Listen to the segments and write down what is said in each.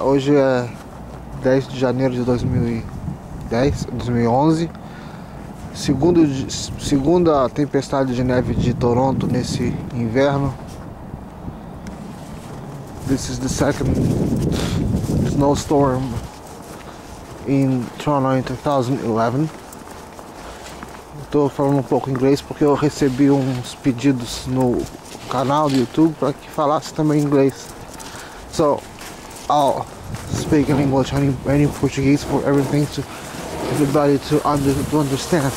Hoje é 10 de janeiro de 2011. Segunda tempestade de neve de Toronto nesse inverno. This is the second snowstorm in Toronto in 2011. Estou falando um pouco inglês porque eu recebi uns pedidos no canal do YouTube para que falasse também inglês. So I'll speak in English and in Portuguese for everything to everybody to understand.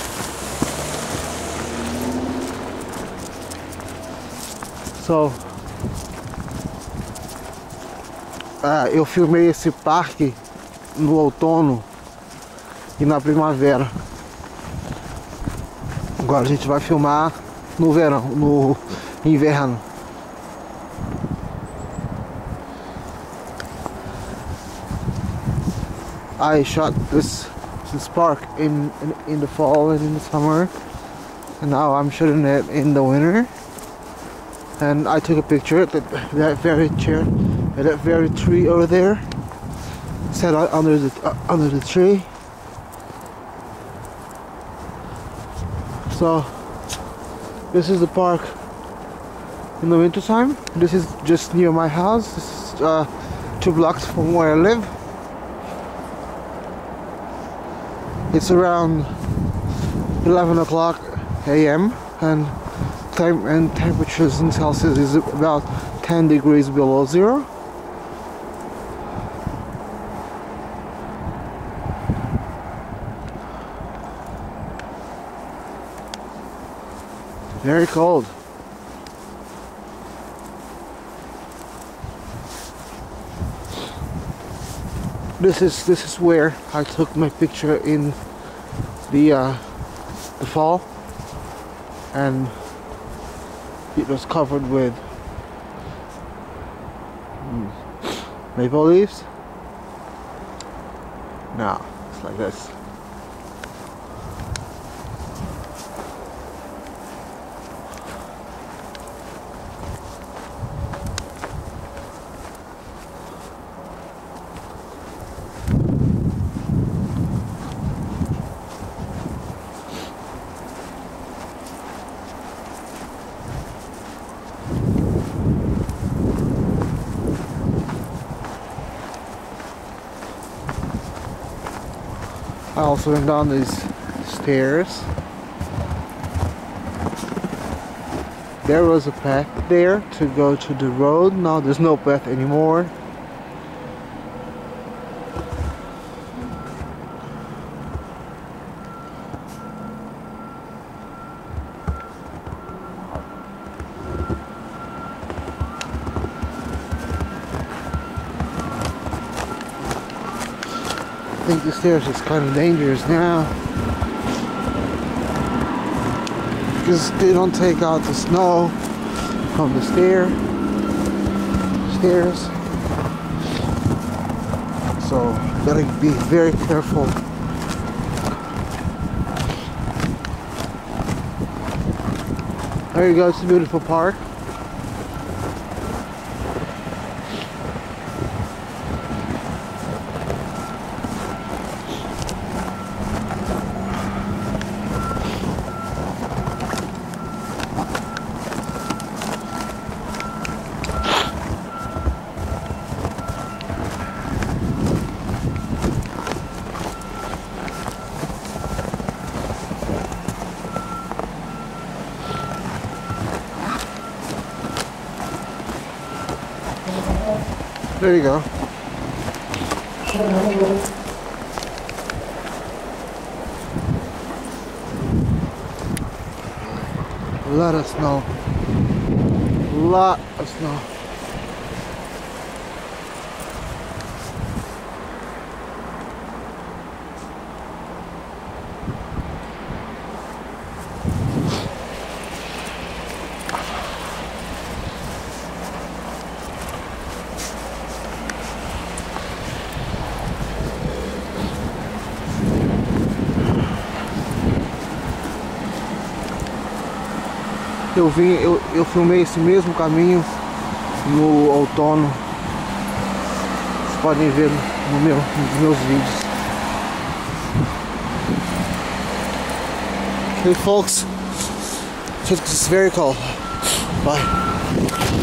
So eu filmei esse parque no outono e na primavera. Agora a gente vai filmar no verão, no inverno. I shot this park in the fall and in the summer, and now I'm shooting it in the winter. And I took a picture at that very tree over there, sat under the tree. So this is the park in the winter time. This is just near my house. This is 2 blocks from where I live. It's around 11 o'clock a.m. and temperatures in Celsius is about 10 degrees below zero. Very cold. This is where I took my picture in the fall, and it was covered with maple leaves. Now it's like this. I also went down these stairs. There was a path there to go to the road. Now there's no path anymore. I think the stairs is kind of dangerous now because they don't take out the snow from the stairs, so gotta be very careful. There you go, it's a beautiful park. There you go. A lot of snow. A lot of snow. Eu filmei esse mesmo caminho no outono, podem ver nos meus vídeos. Okay folks, so it's very cold. Bye.